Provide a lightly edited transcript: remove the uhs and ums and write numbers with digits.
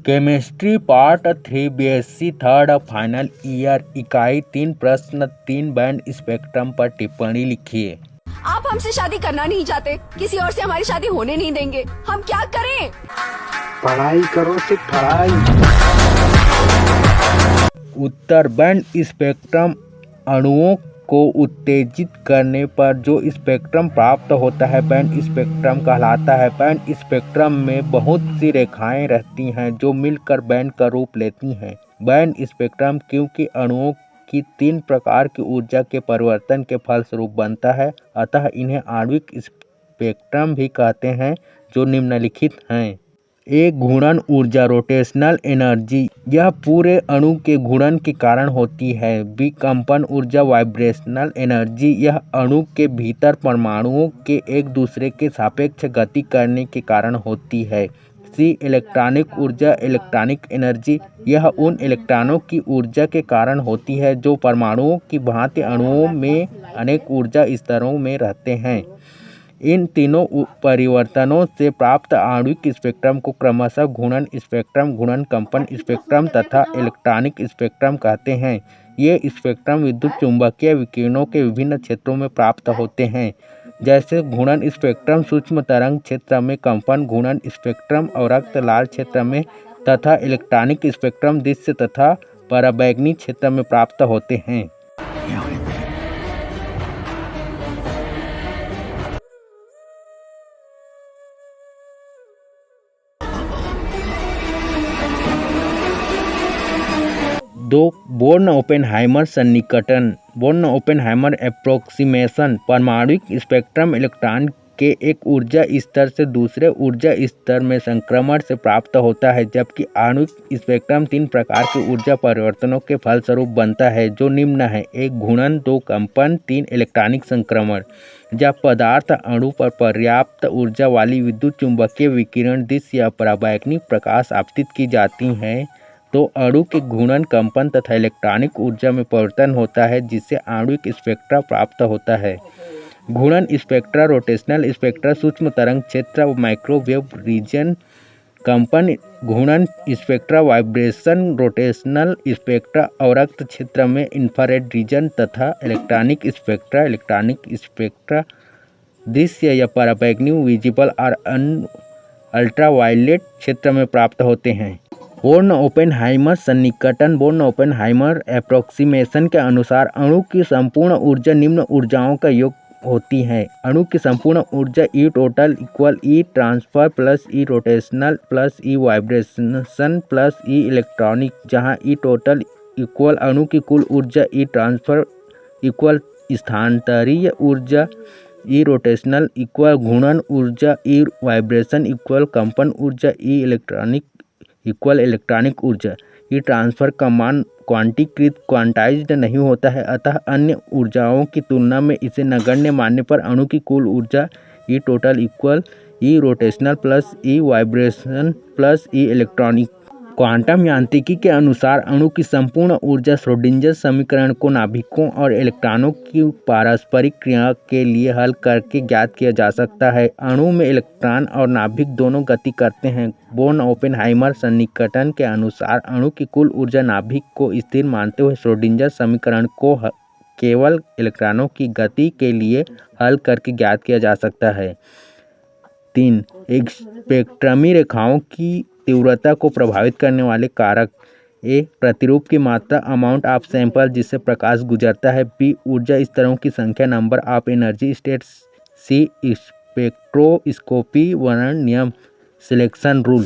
Chemistry part 3 BSc third final year इकाई 3 प्रश्न 3 band spectrum पर टिप्पणी लिखिए। आप हमसे शादी करना नहीं चाहते, किसी और से हमारी शादी होने नहीं देंगे, हम क्या करें? पढ़ाई करो, सिर्फ पढ़ाई। उत्तर, बैंड स्पेक्ट्रम अणुओं को उत्तेजित करने पर जो स्पेक्ट्रम प्राप्त होता है बैंड स्पेक्ट्रम कहलाता है। बैंड स्पेक्ट्रम में बहुत सी रेखाएं रहती हैं जो मिलकर बैंड का रूप लेती हैं। बैंड स्पेक्ट्रम क्योंकि अणुओं की 3 प्रकार की ऊर्जा के परिवर्तन के फलस्वरूप बनता है, अतः इन्हें आणविक स्पेक्ट्रम भी कहते हैं, जो निम्नलिखित हैं। एक, घूर्णन ऊर्जा रोटेशनल एनर्जी, यह पूरे अणु के घूर्णन के कारण होती है। बी, कंपन ऊर्जा वाइब्रेशनल एनर्जी, यह अणु के भीतर परमाणुओं के एक दूसरे के सापेक्ष गति करने के कारण होती है। सी, इलेक्ट्रॉनिक ऊर्जा इलेक्ट्रॉनिक एनर्जी, यह उन इलेक्ट्रॉनों की ऊर्जा के कारण होती है जो परमाणुओं की भांति अणुओं में अनेक ऊर्जा स्तरों में रहते हैं। इन तीनों परिवर्तनों से प्राप्त आणविक स्पेक्ट्रम को क्रमशः घूर्णन स्पेक्ट्रम, घूर्णन कंपन स्पेक्ट्रम तथा इलेक्ट्रॉनिक स्पेक्ट्रम कहते हैं। ये स्पेक्ट्रम विद्युत चुम्बकीय विकिरणों के विभिन्न क्षेत्रों में प्राप्त होते हैं, जैसे घूर्णन स्पेक्ट्रम सूक्ष्म तरंग क्षेत्र में, कंपन घूर्णन स्पेक्ट्रम और रक्त लाल क्षेत्र में तथा इलेक्ट्रॉनिक स्पेक्ट्रम दृश्य तथा पराबैंगनी क्षेत्र में प्राप्त होते हैं। दो, बोर्न-ओपेनहाइमर सन्निकटन, बोर्न-ओपेनहाइमर एप्रोक्सीमेशन, परमाणुक स्पेक्ट्रम इलेक्ट्रॉन के एक ऊर्जा स्तर से दूसरे ऊर्जा स्तर में संक्रमण से प्राप्त होता है, जबकि आणविक स्पेक्ट्रम 3 प्रकार के ऊर्जा परिवर्तनों के फलस्वरूप बनता है, जो निम्न है। 1, घूर्णन, 2, कंपन, 3, इलेक्ट्रॉनिक संक्रमण। जब पदार्थ अणु पर पर्याप्त ऊर्जा वाली विद्युत चुम्बकीय विकिरण दृश्य या पराबैंगनी प्रकाश आपतित की जाती है तो अणु के घूर्णन, कंपन तथा इलेक्ट्रॉनिक ऊर्जा में परिवर्तन होता है, जिससे आणविक स्पेक्ट्रा प्राप्त होता है। घूर्णन स्पेक्ट्रा रोटेशनल स्पेक्ट्रा सूक्ष्म तरंग क्षेत्र माइक्रोवेव रीजन, कंपन घूर्णन स्पेक्ट्रा वाइब्रेशन रोटेशनल स्पेक्ट्रा और रक्त क्षेत्र में इंफ्रारेड रीजन तथा इलेक्ट्रॉनिक स्पेक्ट्रा दृश्य या पराबैंगनी विजिबल और अल्ट्रावायलेट क्षेत्र में प्राप्त होते हैं। बोर्न-ओपेनहाइमर सन्निकटन, बोर्न-ओपेनहाइमर एप्रोक्सीमेशन के अनुसार अणु की संपूर्ण ऊर्जा निम्न ऊर्जाओं का योग होती है। अणु की संपूर्ण ऊर्जा E total equal E transfer plus E rotational plus E vibration plus E electronic, जहां E टोटल इक्वल अणु की कुल ऊर्जा, E ट्रांसफर इक्वल स्थानांतरीय ऊर्जा, E रोटेशनल इक्वल घूर्णन ऊर्जा, E वाइब्रेशन इक्वल कंपन ऊर्जा, E इलेक्ट्रॉनिक इक्वल इलेक्ट्रॉनिक ऊर्जा। ये ट्रांसफर का मान क्वांटाइज्ड नहीं होता है, अतः अन्य ऊर्जाओं की तुलना में इसे नगण्य मानने पर अणु की कुल ऊर्जा E total equal E rotational plus E vibration plus E electronic. Quantum यांत्रिकी के अनुसार अणु की संपूर्ण ऊर्जा श्रोडिंगर समीकरण को नाभिकों और इलेक्ट्रॉनों की पारस्परिक क्रिया के लिए हल करके ज्ञात किया जा सकता है। अणु में इलेक्ट्रॉन और नाभिक दोनों गति करते हैं। बोर्न-ओपेनहाइमर सन्निकटन के अनुसार अणु की कुल ऊर्जा नाभिक को स्थिर मानते हुए श्रोडिंगर समीकरण को केवल इलेक्ट्रॉनों की गति के लिए हल करके ज्ञात किया जा सकता है। 3, एक स्पेक्ट्रमी रेखाओं की तीव्रता को प्रभावित करने वाले कारक। ए, प्रतिरूप की मात्रा अमाउंट ऑफ सैंपल जिससे प्रकाश गुजरता है। बी, ऊर्जा स्तरों की संख्या number of energy states. See, spectroscopy वर्णन नियम सिलेक्शन रूल।